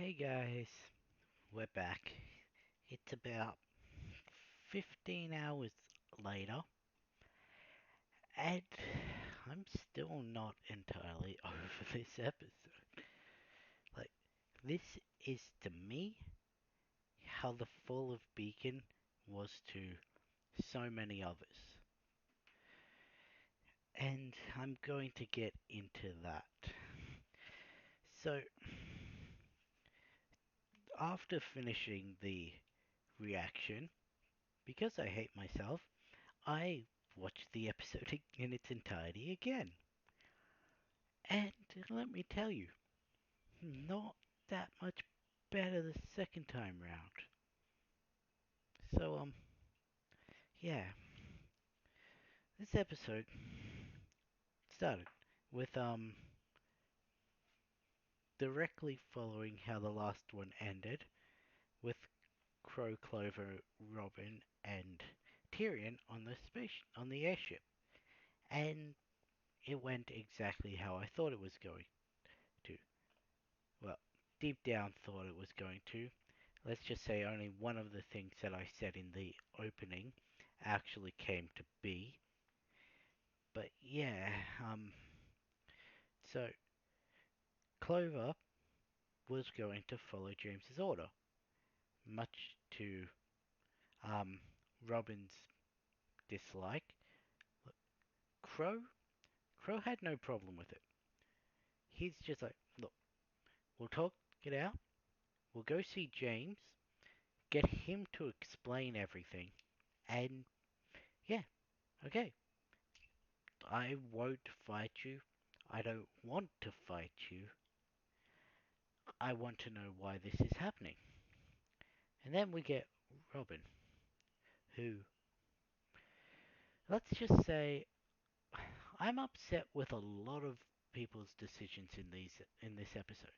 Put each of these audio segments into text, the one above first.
Hey guys, we're back. It's about 15 hours later, and I'm still not entirely over this episode. Like, this is to me how the fall of Beacon was to so many others. And I'm going to get into that. So, after finishing the reaction, because I hate myself, I watched the episode in its entirety again. And let me tell you, not that much better the second time round. So, yeah, this episode started with, directly following how the last one ended, with Crow, Clover, Robin, and Tyrion on the airship. And it went exactly how I thought it was going to. Well, deep down thought it was going to. Let's just say only one of the things that I said in the opening actually came to be. But yeah, so Clover was going to follow James's order, much to um, Robin's dislike. Crow, Crow had no problem with it. He's just like, look, we'll talk it out. We'll go see James, get him to explain everything, and yeah, okay. I won't fight you. I don't want to fight you. I want to know why this is happening. And then we get Robin, who, let's just say, I'm upset with a lot of people's decisions in this episode.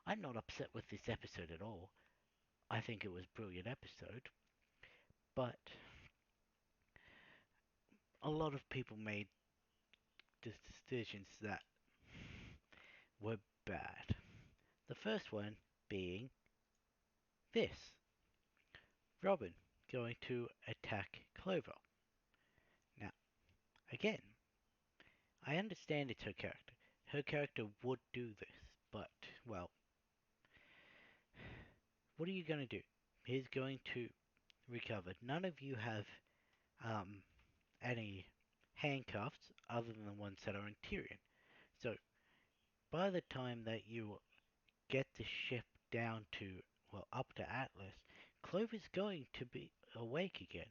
I'm not upset with this episode at all. I think it was a brilliant episode, but a lot of people made decisions that were bad. The first one being this: Robin going to attack Clover. Now, again, I understand it's her character. Her character would do this, but, well, what are you going to do? He's going to recover. None of you have um, any handcuffs other than the ones that are in Tyrion. So, by the time that you get the ship down to, well, up to Atlas, Clover's going to be awake again.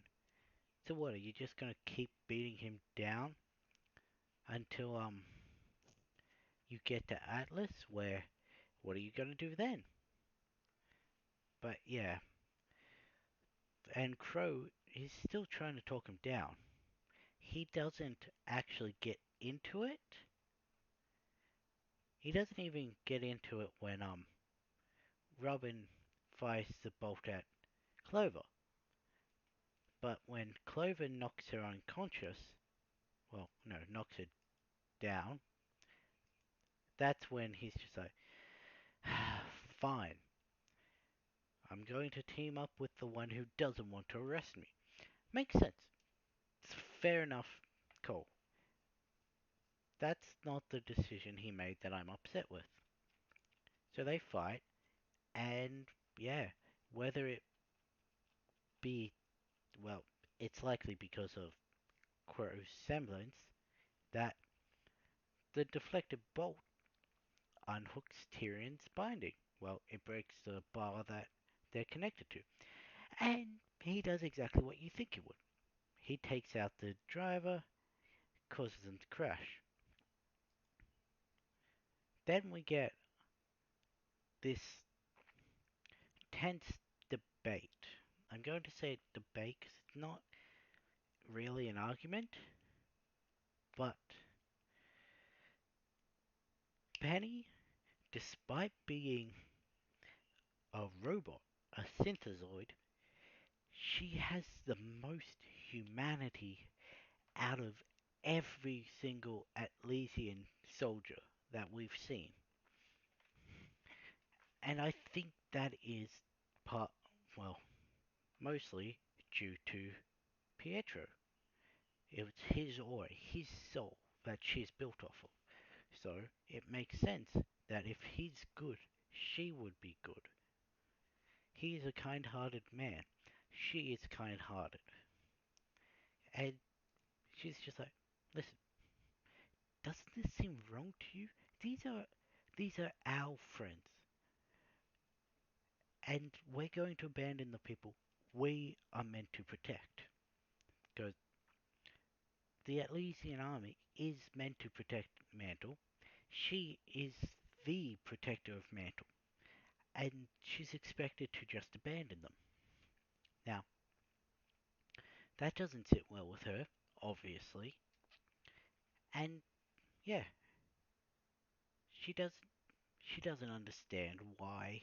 So what, are you just going to keep beating him down until, you get to Atlas, where, what are you going to do then? But yeah, and Crow is still trying to talk him down. He doesn't actually get into it. He doesn't even get into it when Robin fires the bolt at Clover. But when Clover knocks her unconscious, well, no, knocks her down, that's when he's just like, fine, I'm going to team up with the one who doesn't want to arrest me. Makes sense. It's fair enough. Cool. That's not the decision he made that I'm upset with. So they fight, and yeah, whether it be, well, it's likely because of Crow's semblance that the deflected bolt unhooks Tyrion's binding. Well, it breaks the bar that they're connected to. And he does exactly what you think he would. He takes out the driver, causes them to crash. Then we get this tense debate. I'm going to say debate because it's not really an argument, but Penny, despite being a robot, a synthezoid, she has the most humanity out of every single Atlesian soldier that we've seen. And I think that is part, well, mostly due to Pietro. It's his aura, his soul that she's built off of. So it makes sense that if he's good, she would be good. He is a kind hearted man. She is kind hearted. And she's just like, listen, doesn't this seem wrong to you? These are these are our friends. And we're going to abandon the people we are meant to protect. Because the Atlesian army is meant to protect Mantle. She is the protector of Mantle. And she's expected to just abandon them. Now, that doesn't sit well with her, obviously. And yeah, she doesn't she doesn't understand why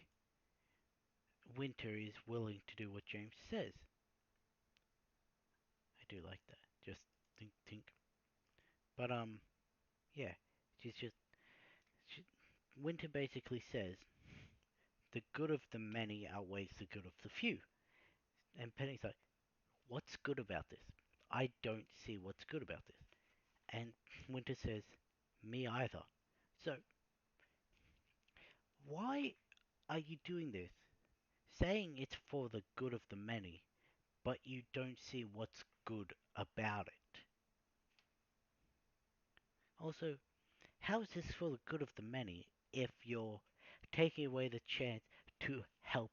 Winter is willing to do what James says. I do like that. Just think. But yeah, she's just she, Winter basically says the good of the many outweighs the good of the few. And Penny's like, what's good about this? I don't see what's good about this. And Winter says, me either. So why are you doing this? Saying it's for the good of the many, but you don't see what's good about it. Also, how is this for the good of the many if you're taking away the chance to help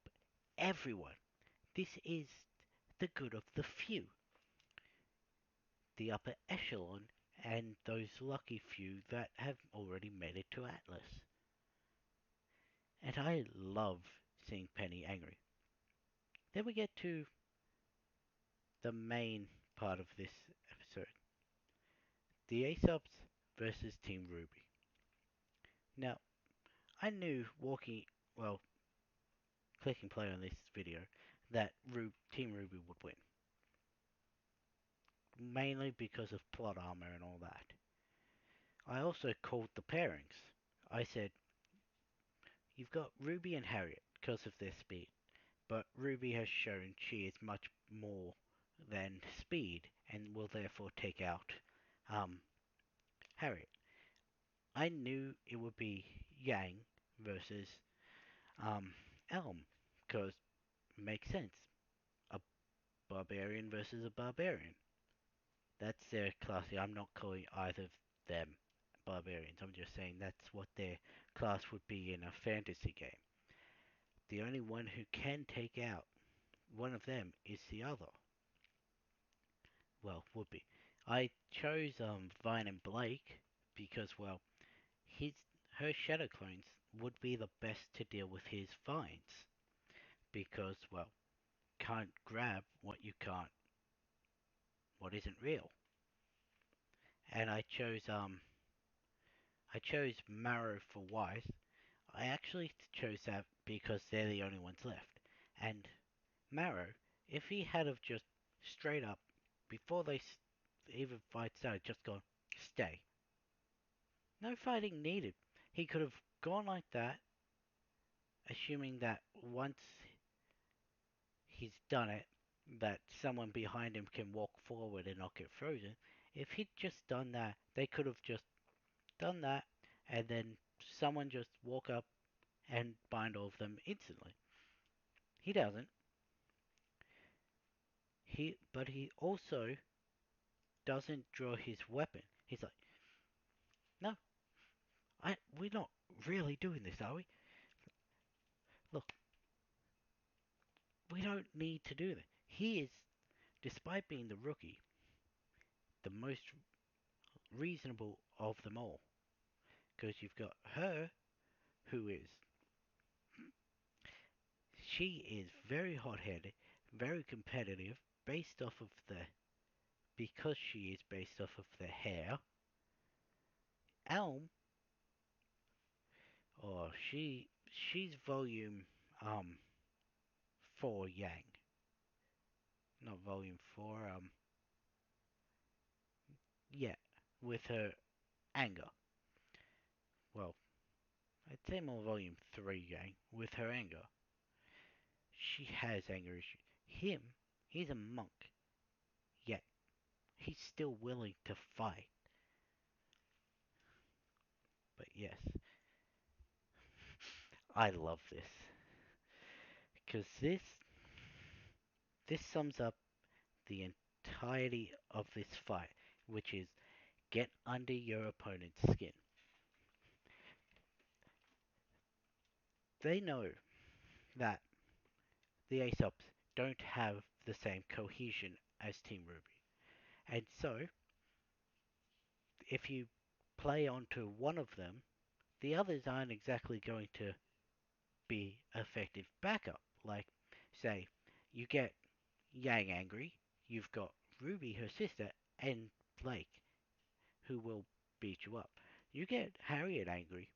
everyone? This is the good of the few, the upper echelon, and those lucky few that have already made it to Atlas. And I love seeing Penny angry. Then we get to the main part of this episode, the Aesop's versus Team RWBY. Now, I knew well, clicking play on this video, that Team RWBY would win. Mainly because of plot armor and all that. I also called the pairings. I said, you've got Ruby and Harriet because of their speed, but Ruby has shown she is much more than speed and will therefore take out um, Harriet. I knew it would be Yang versus um, Elm because it makes sense. A barbarian versus a barbarian. That's their class. I'm not calling either of them barbarians. I'm just saying that's what their class would be in a fantasy game. The only one who can take out one of them is the other. Well, would be. I chose Vine and Blake because, well, his her shadow clones would be the best to deal with his vines because, well, can't grab what isn't real. And I chose Marrow for Wise. I actually chose that because they're the only ones left. And Marrow, if he had have just straight up, before they even fight started, just gone, stay. No fighting needed. He could have gone like that, assuming that once he's done it, that someone behind him can walk forward and not get frozen. If he'd just done that, they could have just done that, and then someone just walk up and bind all of them instantly. He doesn't. But he also doesn't draw his weapon. He's like, no, we're not really doing this, are we? Look, we don't need to do this. He is, despite being the rookie, the most reasonable of them all. Because you've got her, who is, she is very hot-headed, very competitive, based off of because she is based off of the hair. Elm, or she's volume, um, 4 Yang. Not volume 4, yeah, with her anger. Well, I'd say more Volume 3 gang with her anger. She has anger issues. Him, he's a monk, yet he's still willing to fight. But yes, I love this because this sums up the entirety of this fight, which is get under your opponent's skin. They know that the Aesops don't have the same cohesion as Team RWBY. And so, if you play onto one of them, the others aren't exactly going to be effective backup. Like, say, you get Yang angry, you've got Ruby, her sister, and Blake, who will beat you up. You get Harriet angry,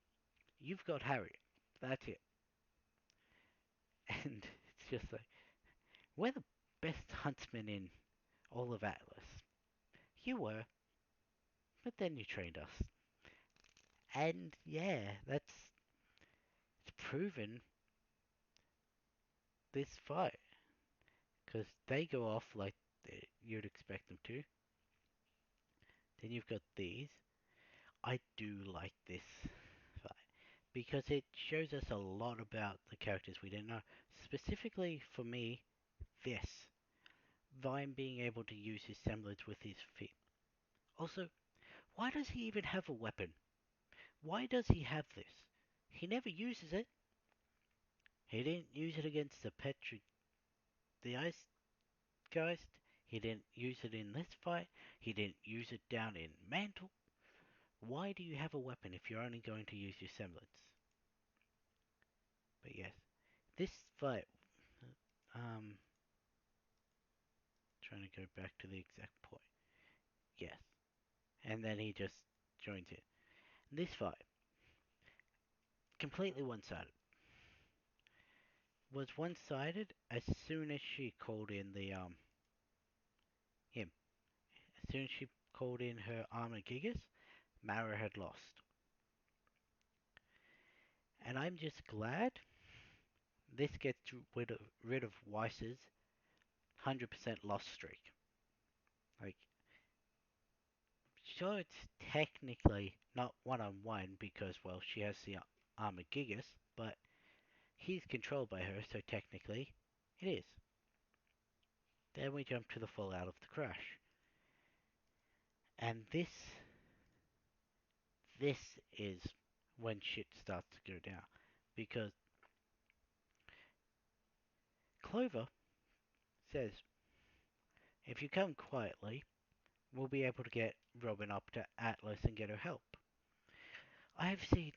you've got Harriet. That's it. And it's just like, we're the best huntsmen in all of Atlas. You were, but then you trained us. And yeah, that's it's proven this fight. Because they go off like you'd expect them to. Then you've got these. I do like this fight. Because it shows us a lot about the characters we didn't know. Specifically for me, this. Vine being able to use his semblance with his feet. Also, why does he even have a weapon? Why does he have this? He never uses it. He didn't use it against the Ice Geist. He didn't use it in this fight. He didn't use it down in Mantle. Why do you have a weapon if you're only going to use your semblance? But yes, this fight, um, trying to go back to the exact point. Yes, and then he just joins it. This fight, completely one-sided. Was one-sided as soon as she called in the him. As soon as she called in her armored gigas, Mara had lost. And I'm just glad this gets rid of Weiss's 100% loss streak. Like, sure, it's technically not one-on-one because, well, she has the armored gigas, but he's controlled by her, so technically it is. Then we jump to the fallout of the crash. And this is when shit starts to go down. Because Clover says, if you come quietly, we'll be able to get Robin up to Atlas and get her help. I have seen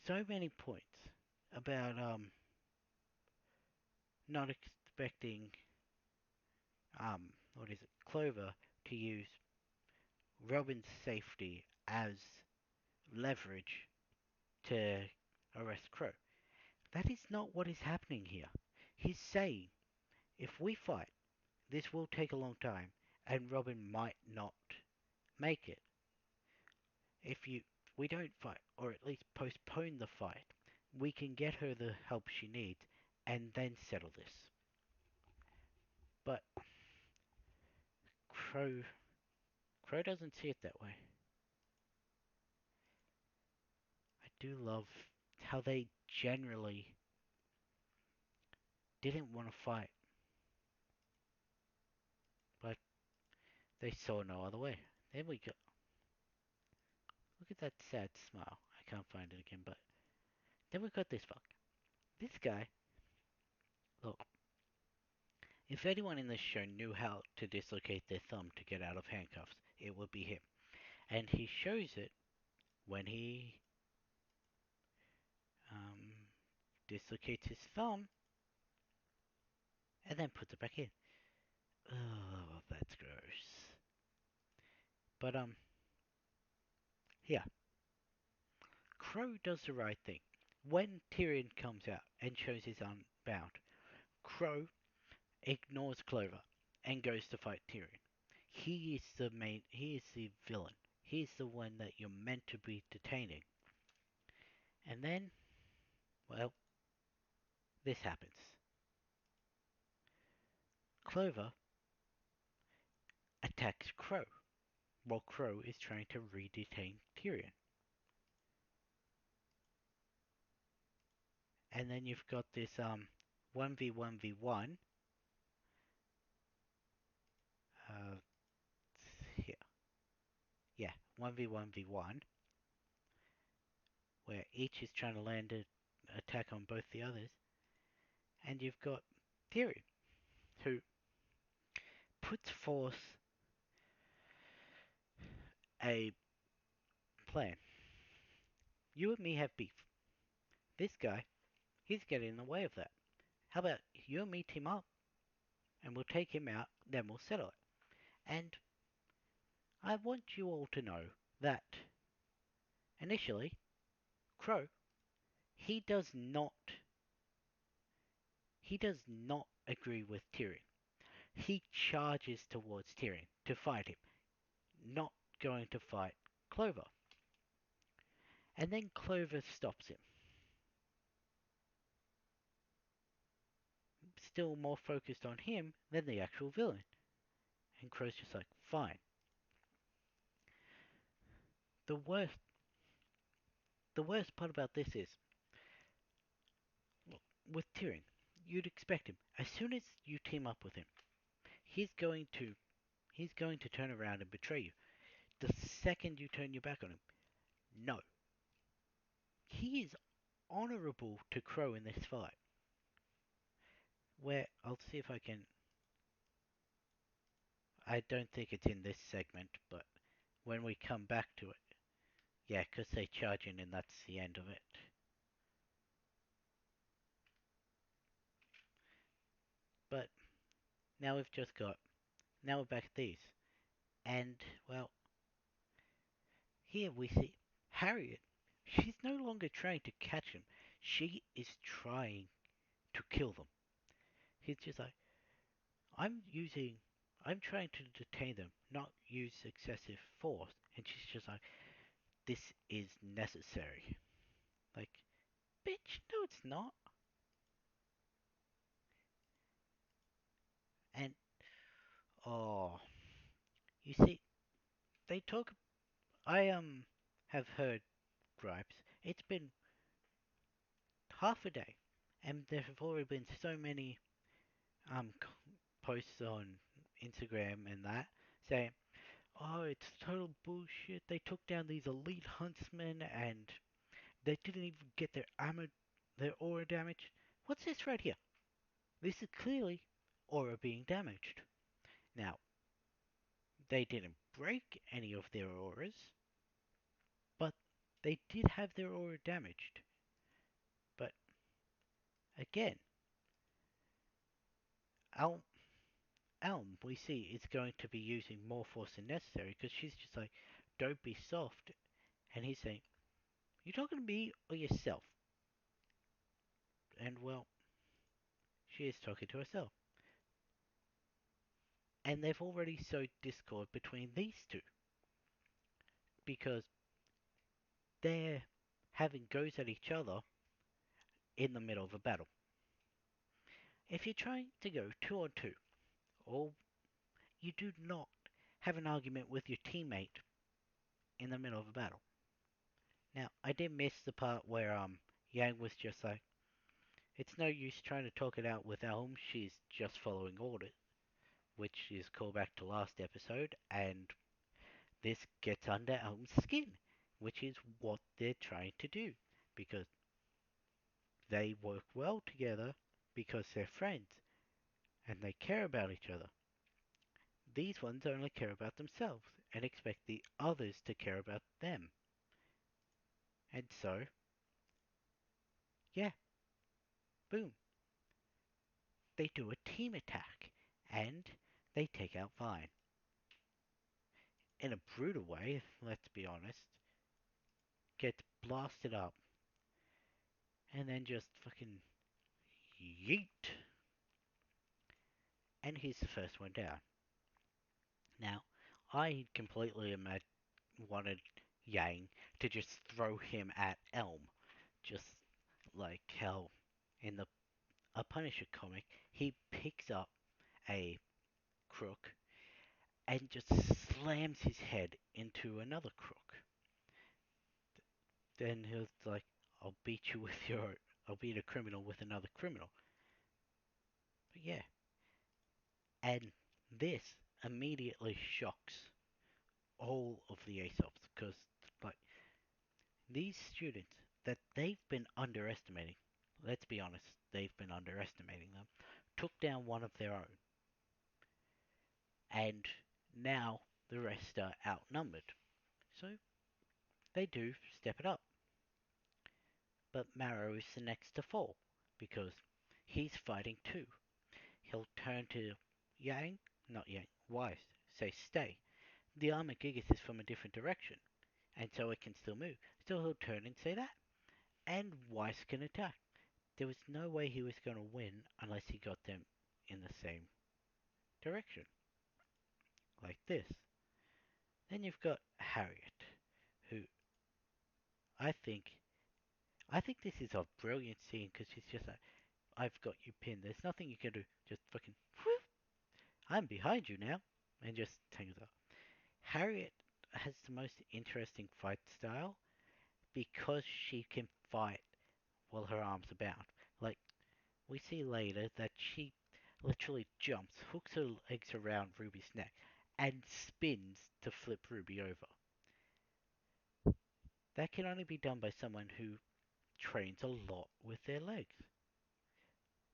so many points about not expecting what is it, Clover to use Robin's safety as leverage to arrest Crow. That is not what is happening here. He's saying, if we fight, this will take a long time, and Robin might not make it. If we don't fight, or at least postpone the fight, we can get her the help she needs, and then settle this. But Crow Crow doesn't see it that way. I do love how they generally didn't want to fight, but they saw no other way. Then we go. Look at that sad smile. I can't find it again, but then we got this fuck. This guy. Look, if anyone in this show knew how to dislocate their thumb to get out of handcuffs, it would be him. And he shows it when he um, dislocates his thumb and then puts it back in. Oh, that's gross. But yeah, Crow does the right thing. When Tyrion comes out and shows he's unbound, Crow ignores Clover and goes to fight Tyrion. He is the main. He is the villain. He's the one that you're meant to be detaining. And then, well, this happens. Clover attacks Crow while Crow is trying to re-detain Tyrion. And then you've got this 1v1v1 uh here. Yeah, 1v1v1 where each is trying to land an attack on both the others. And you've got Tyrion who puts forth a plan. You and me have beef. This guy, he's getting in the way of that. How about you and me team up and we'll take him out, then we'll settle it. And I want you all to know that initially, Crow, he does not he does not agree with Tyrion. He charges towards Tyrion to fight him, not going to fight Clover. And then Clover stops him, still more focused on him than the actual villain. And Crow's just like, fine. The worst the worst part about this is with Tyrion, you'd expect him. As soon as you team up with him, he's going to he's going to turn around and betray you. The second you turn your back on him, no. He is honourable to Crow in this fight. Where I'll see if I can. I don't think it's in this segment, but when we come back to it, yeah, 'cause they charge in and that's the end of it. But now we've just got. Now we're back at these. And, well, here we see Harriet. She's no longer trying to catch him. She is trying to kill them. He's just like, I'm using. I'm trying to detain them, not use excessive force. And she's just like, this is necessary. Like, bitch, no, it's not. And, oh, you see, they talk. I, have heard gripes. It's been half a day, and there have already been so many, um, posts on Instagram and that saying, oh, it's total bullshit. They took down these elite huntsmen and they didn't even get their aura damaged. What's this right here? This is clearly aura being damaged. Now, they didn't break any of their auras, but they did have their aura damaged. But again, Elm, Elm, we see, is going to be using more force than necessary because she's just like, don't be soft. And he's saying, you talking to me or yourself? And well, she is talking to herself. And they've already sowed discord between these two because they're having goes at each other in the middle of a battle. If you're trying to go 2-on-2, or you do not have an argument with your teammate in the middle of a battle. Now, I did miss the part where Yang was just like, it's no use trying to talk it out with Elm, she's just following orders, which is callback to last episode, and this gets under Elm's skin, which is what they're trying to do, because they work well together because they're friends and they care about each other. These ones only care about themselves and expect the others to care about them. And so, yeah, boom, they do a team attack and they take out Vine. In a brutal way, let's be honest. Gets blasted up and then just fucking yeet. And he's the first one down. Now, I completely wanted Yang to just throw him at Elm just like how in the a Punisher comic, he picks up a crook and just slams his head into another crook. Then he's like, "I'll beat you with your, I'll beat a criminal with another criminal." But yeah, and this immediately shocks all of the ASOPs because like these students that they've been underestimating, let's be honest, they've been underestimating them, took down one of their own, and now the rest are outnumbered. So they do step it up. But Marrow is the next to fall because he's fighting too. He'll turn to Yang, not Yang, Wise, say stay. The armor Gigas is from a different direction, and so it can still move. So he'll turn and say that, and Wise can attack. There was no way he was going to win unless he got them in the same direction, like this. Then you've got Harriet, who I think I think this is a brilliant scene because she's just like, I've got you pinned. There's nothing you can do. Just fucking, whoop, I'm behind you now, and just tangs up. Harriet has the most interesting fight style because she can fight while her arms are bound. Like we see later that she literally jumps, hooks her legs around Ruby's neck, and spins to flip Ruby over. That can only be done by someone who trains a lot with their legs.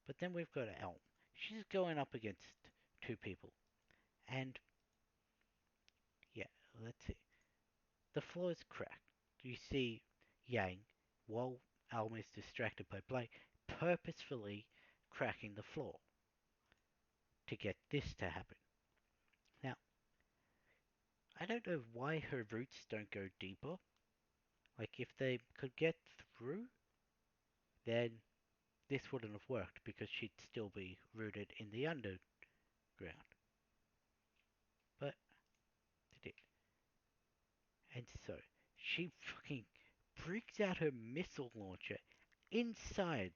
But then we've got Elm. She's going up against two people. And yeah, let's see. The floor is cracked. You see Yang, while Elm is distracted by Blake, purposefully cracking the floor to get this to happen. Now, I don't know why her roots don't go deeper. Like, if they could get through, then this wouldn't have worked because she'd still be rooted in the underground. But did it. And so, she fucking breaks out her missile launcher inside.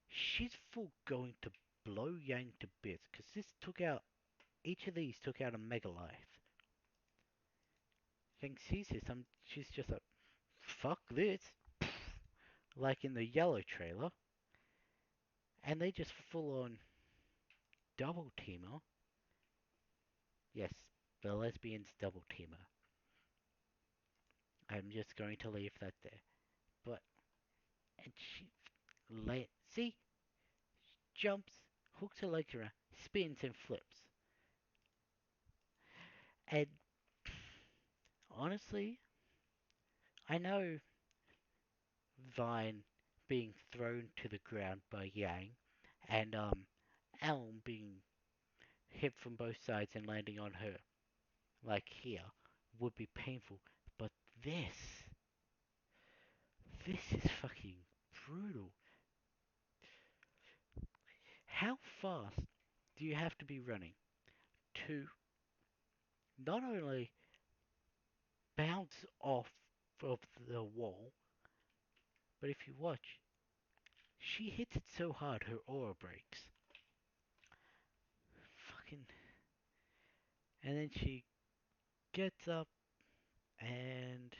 She's full going to blow Yang to bits because this took out, each of these took out a megalith. Yang sees this, she's just like, fuck this. Like in the yellow trailer. And they just full on double team her. Yes, the lesbians double team her. I'm just going to leave that there. But, and she, see, jumps, hooks her legs around, spins and flips. And honestly, I know Vine being thrown to the ground by Yang, and Elm being hit from both sides and landing on her, like here, would be painful. But this is fucking brutal. How fast do you have to be running to not only bounce off of the wall, but if you watch, she hits it so hard her aura breaks. Fucking. And then she gets up and.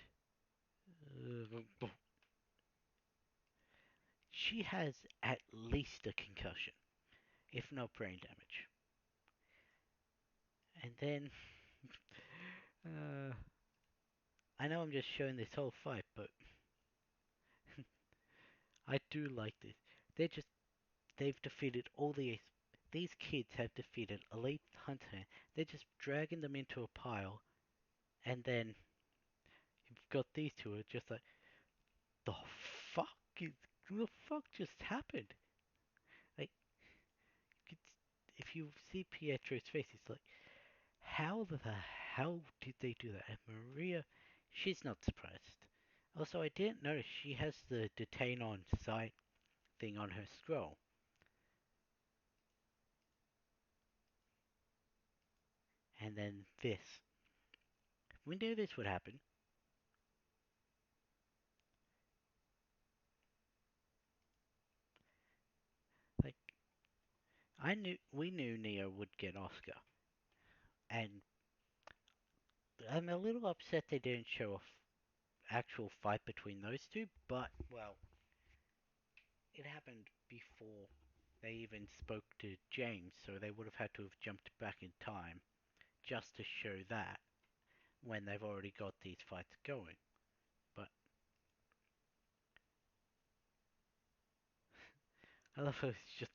She has at least a concussion, if not brain damage. And then. Uh, I know I'm just showing this whole fight, but I do like this. They're just. They've defeated all these kids have defeated Elite Hunter. They're just dragging them into a pile, and then you've got these two are just like, the fuck is the fuck just happened? Like, it's, if you see Pietro's face, it's like, how the hell did they do that? And Maria, she's not surprised. Also, I didn't notice she has the detain on site thing on her scroll. And then this. We knew this would happen. We knew Neo would get Oscar, and I'm a little upset they didn't show a actual fight between those two. But well, it happened before they even spoke to James, so they would have had to have jumped back in time just to show that when they've already got these fights going. But I love how he just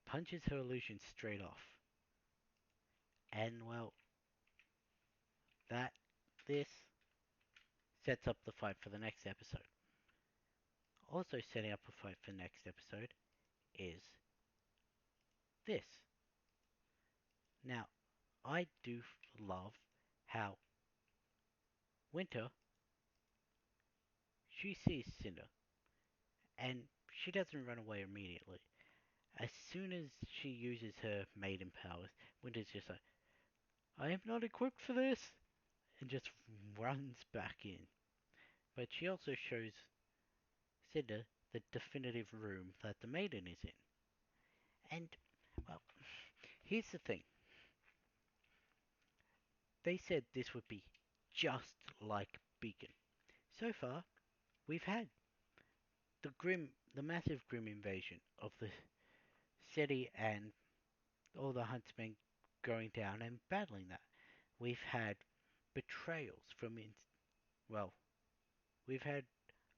punches her illusion straight off. And well, that this sets up the fight for the next episode. Also setting up a fight for the next episode is this. Now, I do love how Winter, she sees Cinder and she doesn't run away immediately. As soon as she uses her maiden powers, Winter's just like, I am not equipped for this, and just runs back in. But she also shows Cinder the definitive room that the maiden is in. And, well, here's the thing. They said this would be just like Beacon. So far, we've had the massive grim invasion of the city and all the huntsmen going down and battling that. We've had betrayals from well, we've had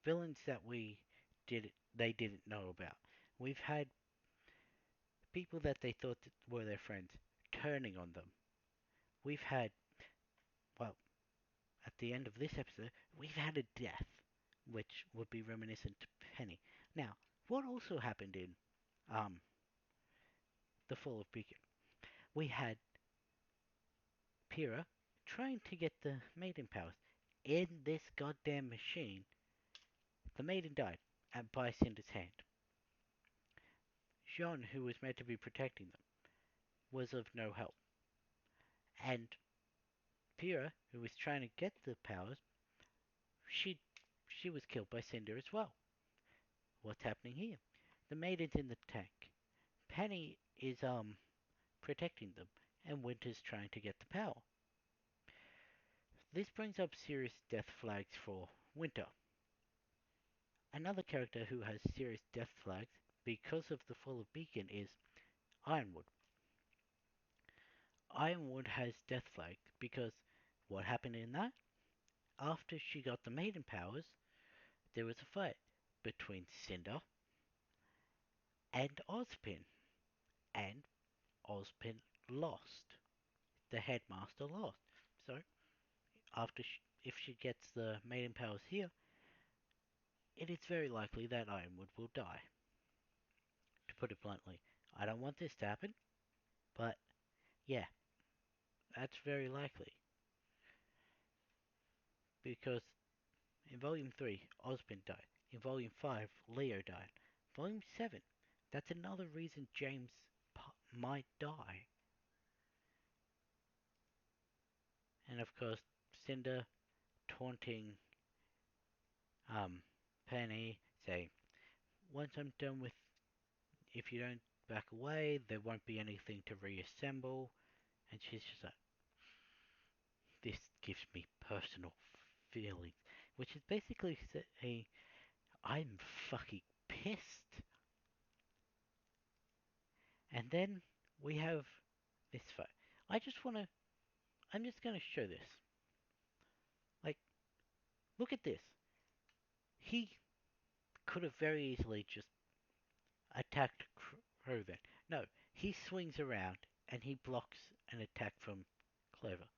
villains that they didn't know about. We've had people that they thought were their friends turning on them. We've had, well, at the end of this episode, we've had a death, which would be reminiscent to Penny. Now, what also happened in um, the Fall of Beacon? We had Pyrrha trying to get the maiden powers. In this goddamn machine, the maiden died by Cinder's hand. Jean, who was meant to be protecting them, was of no help. And Pyrrha, who was trying to get the powers, she she was killed by Cinder as well. What's happening here? The maiden's in the tank. Penny is protecting them, and Winter's trying to get the power. This brings up serious death flags for Winter. Another character who has serious death flags because of the fall of Beacon is Ironwood. Ironwood has death flags because what happened in that? After she got the maiden powers, there was a fight between Cinder and Ozpin, and Ozpin lost. The headmaster lost. So, if she gets the maiden powers here, it is very likely that Ironwood will die. To put it bluntly, I don't want this to happen, but yeah, that's very likely. Because in Volume 3, Ozpin died. In Volume 5, Leo died. Volume 7, that's another reason James might die. And of course, Cinder taunting Penny, saying, once I'm done with, if you don't back away, there won't be anything to reassemble. And she's just like, this gives me personal feelings. Which is basically saying, I'm fucking pissed. And then we have this fight. I'm just gonna show this. Like, look at this. He could have very easily just attacked Crow then. No, he swings around and he blocks an attack from Clover.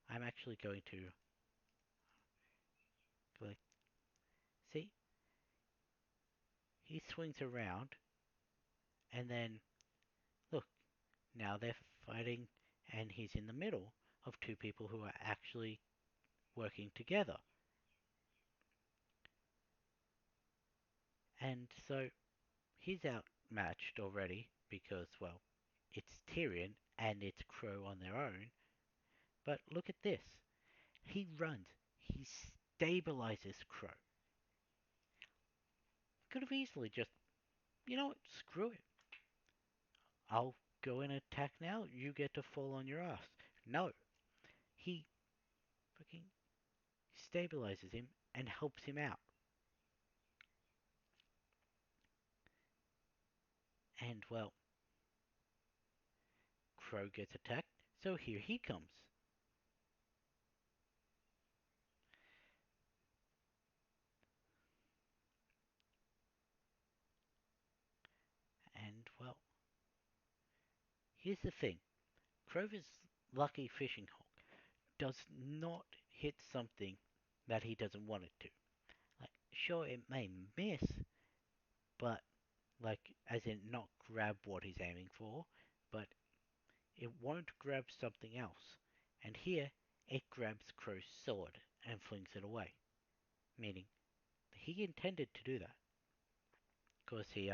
I'm actually going to like see. He swings around and then look. Now they're fighting, and he's in the middle of two people who are actually working together. And so he's outmatched already because, well, it's Tyrion and it's Crow on their own. But look at this. He runs. He stabilizes Crow. Could have easily just, you know what, screw it. I'll go and attack now. You get to fall on your ass. No, he fucking stabilizes him and helps him out. And well, Crow gets attacked, so here he comes. And well, here's the thing. Crover's lucky fishing hook does not hit something that he doesn't want it to. Like, sure, it may miss, but like, as in not grab what he's aiming for, but it won't grab something else. And here, it grabs Crow's sword and flings it away, meaning he intended to do that. Of course, he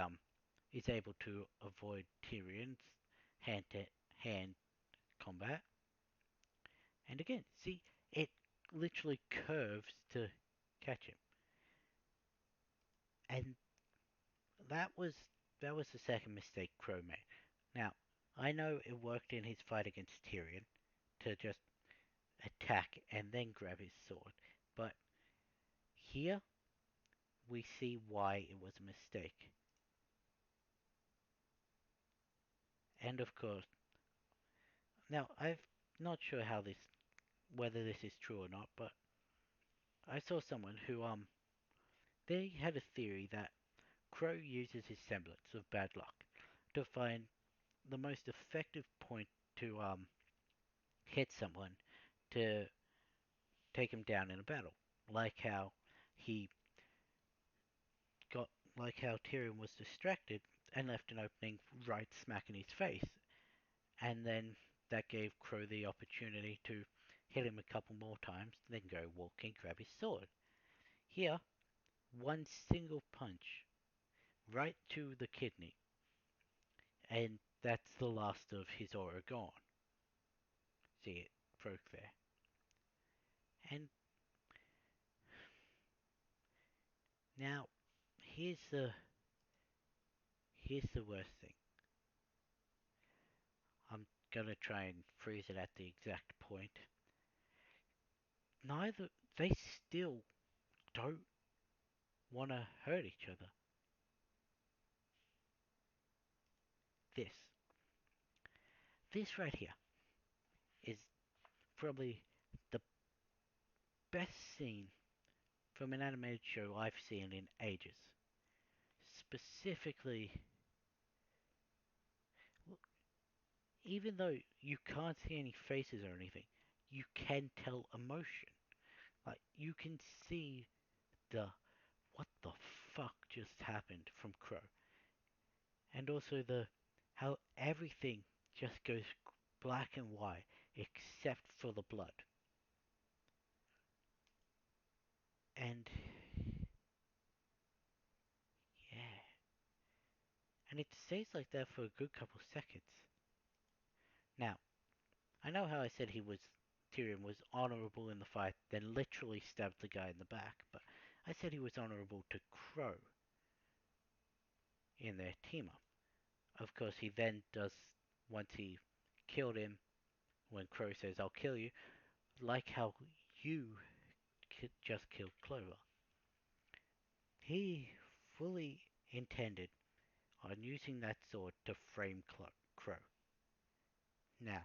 is able to avoid Tyrion's hand-to-hand combat. And again, see, it literally curves to catch him. And that was that was the second mistake Crow made. Now, I know it worked in his fight against Tyrion to just attack and then grab his sword, but here we see why it was a mistake. And of course, now I'm not sure how this whether this is true or not, but I saw someone who they had a theory that Crow uses his semblance of bad luck to find the most effective point to hit someone to take him down in a battle. Like how he got like how Tyrion was distracted and left an opening right smack in his face, and then that gave Crow the opportunity to hit him a couple more times, then go walking, grab his sword. Here, one single punch right to the kidney, and that's the last of his aura gone. See, it broke there. And now, here's the worst thing. I'm gonna try and freeze it at the exact point. Neither they still don't want to hurt each other. This, this right here is probably the best scene from an animated show I've seen in ages. Specifically, even though you can't see any faces or anything, you can tell emotion. Like, you can see the what the fuck just happened from Crow. And also the how everything just goes black and white except for the blood. And yeah, and it stays like that for a good couple seconds. Now, I know how I said Tyrion was honorable in the fight, then literally stabbed the guy in the back, but I said he was honorable to Crow in their team up. Of course, he then does, once he killed him, when Crow says, I'll kill you, like how you just killed Clover. He fully intended on using that sword to frame Crow. Now,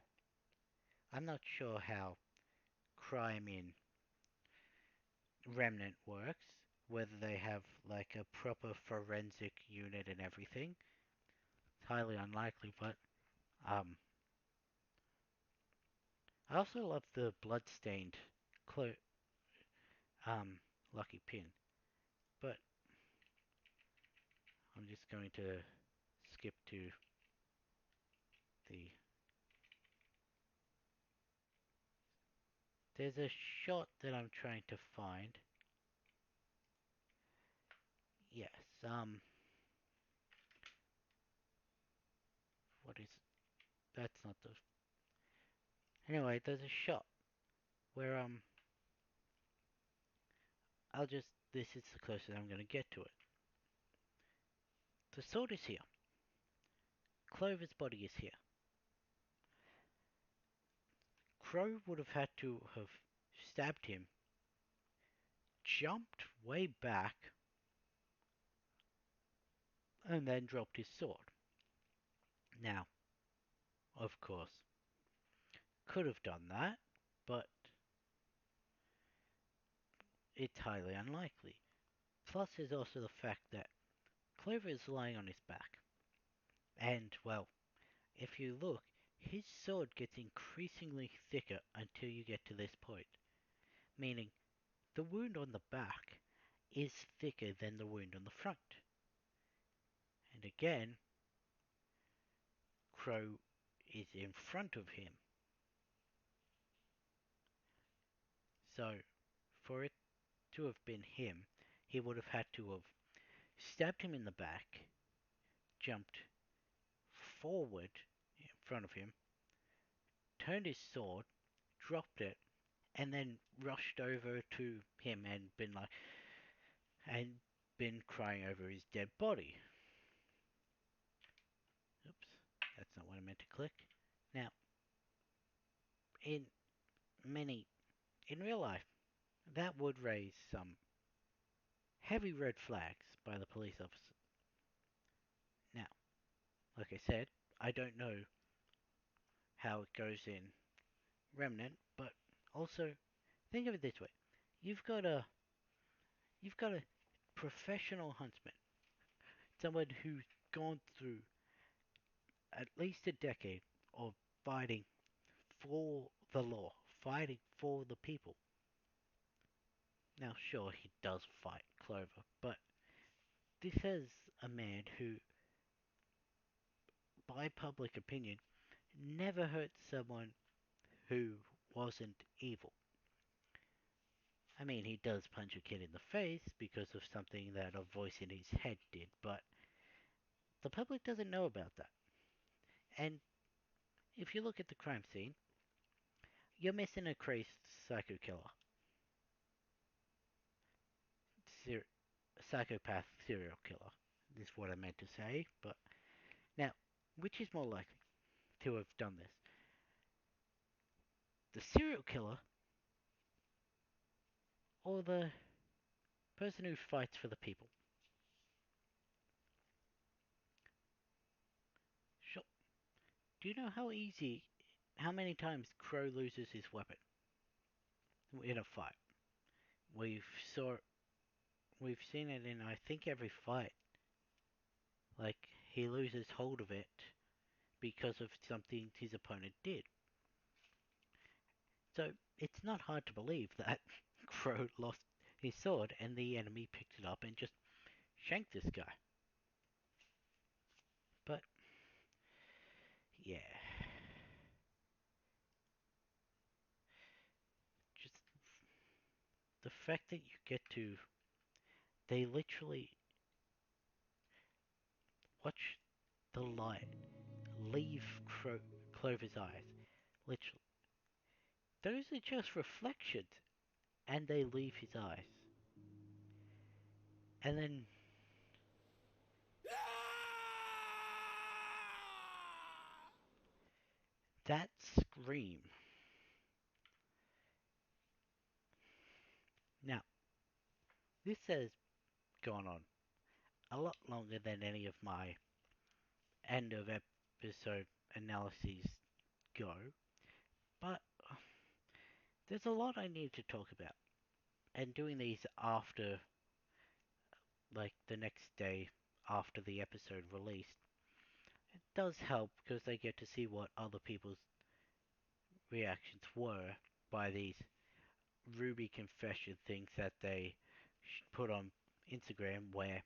I'm not sure how crime in Remnant works, whether they have like a proper forensic unit and everything. It's highly unlikely, but um, I also love the bloodstained clo- lucky pin. But I'm just going to skip to the. There's a shot that I'm trying to find. Yes. What is? That's not the. Anyway, there's a shot where I'll just. This is the closest I'm going to get to it. The sword is here. Clover's body is here. Crow would have had to have stabbed him, jumped way back, and then dropped his sword. Now, of course, could have done that, but it's highly unlikely. Plus, there's also the fact that Clover is lying on his back. And, well, if you look, his sword gets increasingly thicker until you get to this point. Meaning, the wound on the back is thicker than the wound on the front. And again, Crow is in front of him. So, for it to have been him, he would have had to have stabbed him in the back, jumped forward in front of him, turned his sword, dropped it, and then rushed over to him and been crying over his dead body. Oops, that's not what I meant to click. Now, in many in real life, that would raise some heavy red flags by the police officer. Now, like I said, I don't know how it goes in Remnant, but also think of it this way: you've got a you've got a professional huntsman, someone who's gone through at least a decade of fighting for the law, fighting for the people. Now, sure, he does fight Clover, but this is a man who, by public opinion, never hurt someone who wasn't evil. I mean, he does punch a kid in the face because of something that a voice in his head did, but the public doesn't know about that. And if you look at the crime scene, you're missing a crazed psycho killer. Ser- Psychopath serial killer, is what I meant to say, but now, which is more likely to have done this? The serial killer or the person who fights for the people? Sure. Do you know how many times Crow loses his weapon in a fight? We've saw, we've seen it in I think every fight. Like he loses hold of it because of something his opponent did. So it's not hard to believe that Crow lost his sword and the enemy picked it up and just shanked this guy. But yeah, just the fact that you get to they literally watch the light leave Clover's eyes. Literally, those are just reflections, and they leave his eyes. And then that scream. Now, this has gone on a lot longer than any of my end of episode analyses go, but there's a lot I need to talk about. And doing these after, like, the next day after the episode released, it does help because they get to see what other people's reactions were by these RWBY confession things that they put on Instagram, where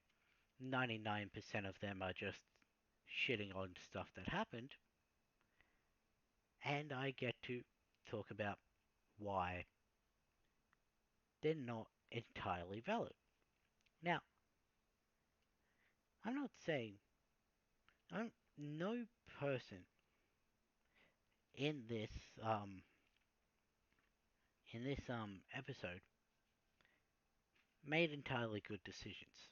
99% of them are just shitting on stuff that happened, and I get to talk about why they're not entirely valid. Now, I'm not saying no person in this um episode made entirely good decisions.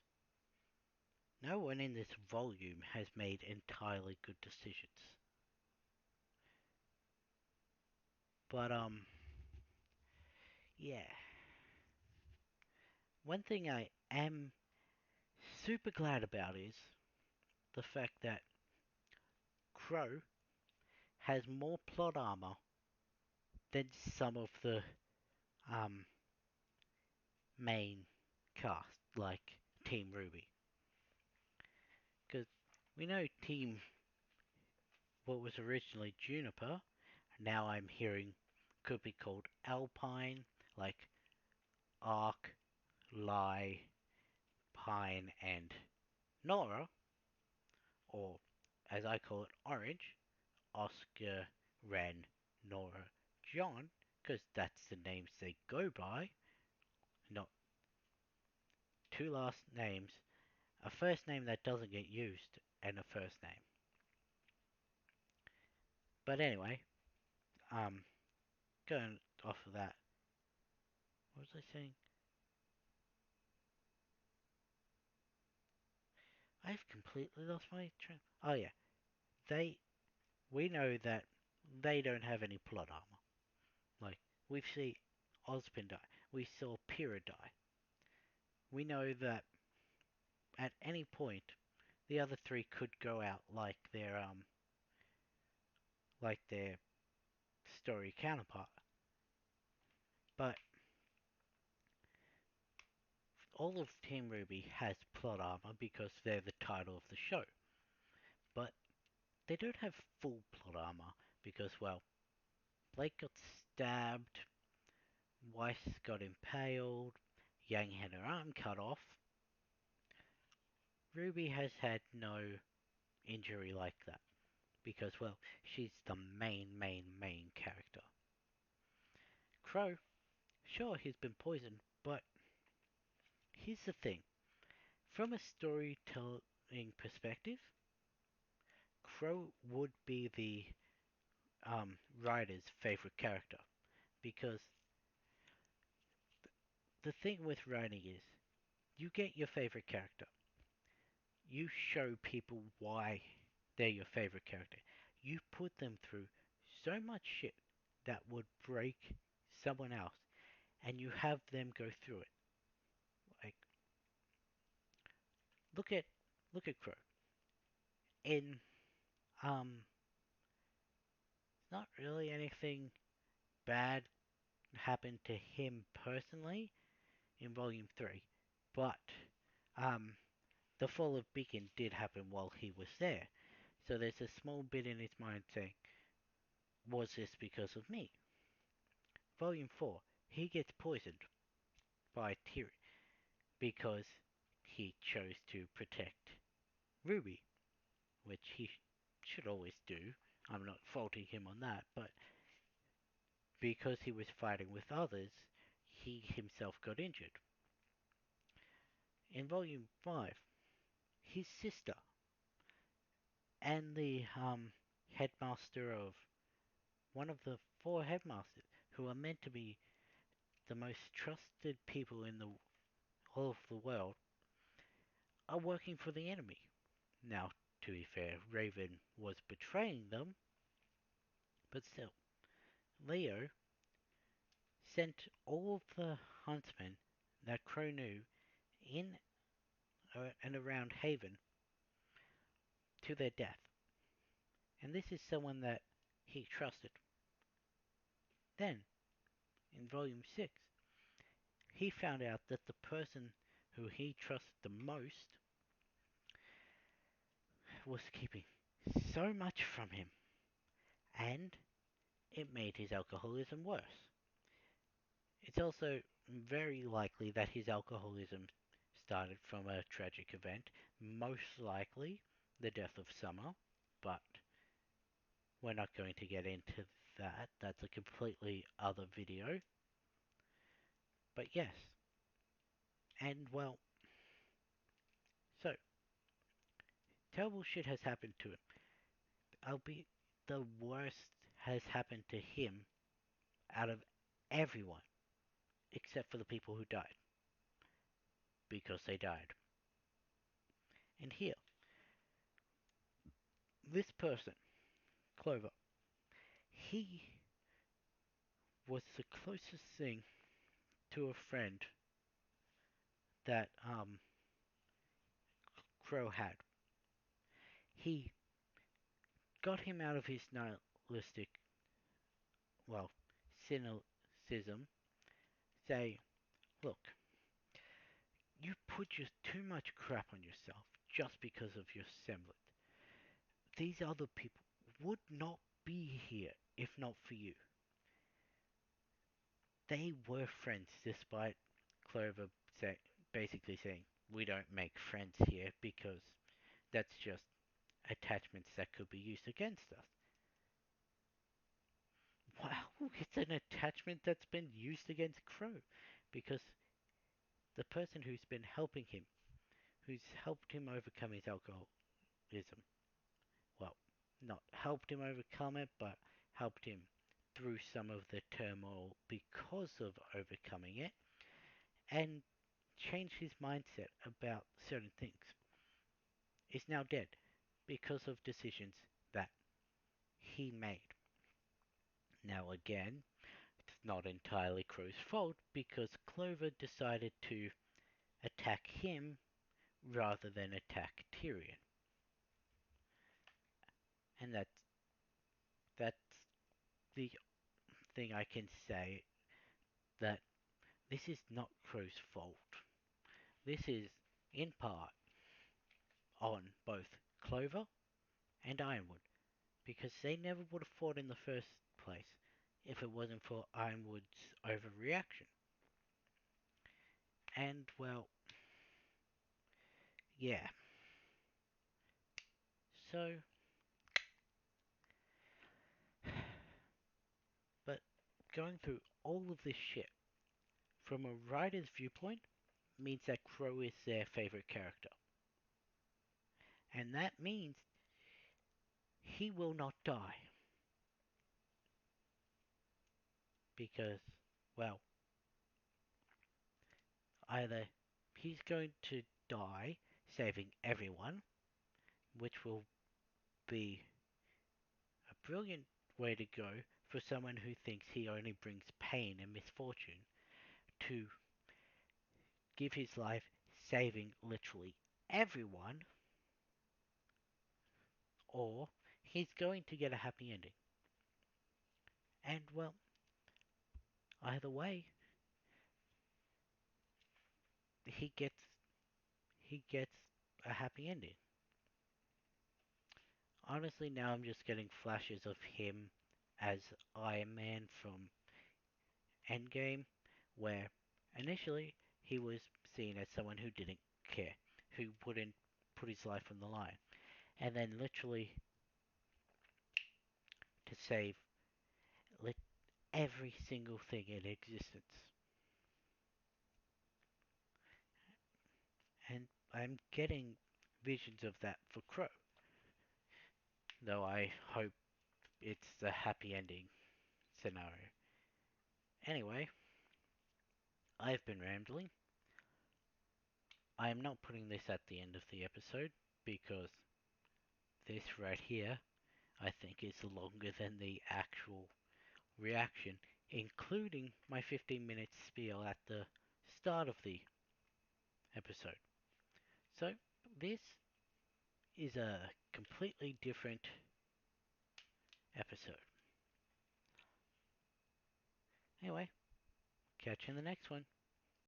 No one in this volume has made entirely good decisions. But, yeah. One thing I am super glad about is the fact that Crow has more plot armor than some of the um, main cast, like Team RWBY. Because we know Team, what was originally Juniper, now I'm hearing could be called Alpine, like Ark, Lai, Pine, and Nora, or as I call it, Orange, Oscar, Ren, Nora, John, because that's the names they go by, not two last names, a first name that doesn't get used, and a first name. But anyway, um, going off of that, what was I saying? I've completely lost my train. Oh yeah, they. We know that they don't have any plot armor. Like we've seen Ozpin die, we saw Pyrrha die. We know that at any point the other three could go out like their story counterpart. But all of Team RWBY has plot armor because they're the title of the show. But they don't have full plot armor because, well, Blake got stabbed, Weiss got impaled, Yang had her arm cut off. Ruby has had no injury like that because, well, she's the main character. Crow, sure, he's been poisoned, but here's the thing. From a storytelling perspective, Crow would be the writer's favorite character because the thing with writing is you get your favorite character, you show people why they're your favorite character, you put them through so much shit that would break someone else, and you have them go through it. Like look at look at Crow. In not really anything bad happened to him personally in Volume 3, but um, the fall of Beacon did happen while he was there. So there's a small bit in his mind saying, was this because of me? Volume 4, he gets poisoned by Tyrion because he chose to protect Ruby, which he should always do. I'm not faulting him on that, but because he was fighting with others, he himself got injured. In Volume 5, his sister and the headmaster of one of the four headmasters, who are meant to be the most trusted people in the all of the world, are working for the enemy. Now, to be fair, Raven was betraying them, but still, Leo sent all of the huntsmen that Crow knew in and around Haven to their death. And this is someone that he trusted. Then, in Volume 6, he found out that the person who he trusted the most was keeping so much from him, and it made his alcoholism worse. It's also very likely that his alcoholism started from a tragic event, most likely the death of Summer, but we're not going to get into that. That's a completely other video. But yes, and well, so terrible shit has happened to him. Albeit the worst has happened to him out of everyone, except for the people who died, because they died. And here, this person, Clover, he was the closest thing to a friend that Crow had. He got him out of his nihilistic, well, cynicism, say, look, you put just too much crap on yourself just because of your semblance. These other people would not be here if not for you. They were friends despite Clover basically saying, we don't make friends here because that's just attachments that could be used against us. Wow, it's an attachment that's been used against Crow because the person who's been helping him, who's helped him overcome his alcoholism, well, not helped him overcome it, but helped him through some of the turmoil because of overcoming it, and changed his mindset about certain things, is now dead because of decisions that he made. Now, again, it's not entirely Crow's fault because Clover decided to attack him rather than attack Tyrion. And that's the thing I can say, that this is not Crow's fault. This is, in part, on both Clover and Ironwood, because they never would have fought in the first place if it wasn't for Ironwood's overreaction. And, well, yeah. So, but going through all of this shit from a writer's viewpoint means that Crow is their favorite character. And that means he will not die. Because, well, either he's going to die saving everyone, which will be a brilliant way to go for someone who thinks he only brings pain and misfortune, to give his life saving literally everyone, or he's going to get a happy ending. And, well, either way, he gets he gets a happy ending. Honestly, now I'm just getting flashes of him as Iron Man from Endgame, where initially he was seen as someone who didn't care, who wouldn't put his life on the line, and then literally to save every single thing in existence. And I'm getting visions of that for Crow, though I hope it's the happy ending scenario. Anyway, I've been rambling. I am not putting this at the end of the episode because this right here, I think, is longer than the actual reaction, including my 15-minute spiel at the start of the episode. So, this is a completely different episode. Anyway, catch you in the next one.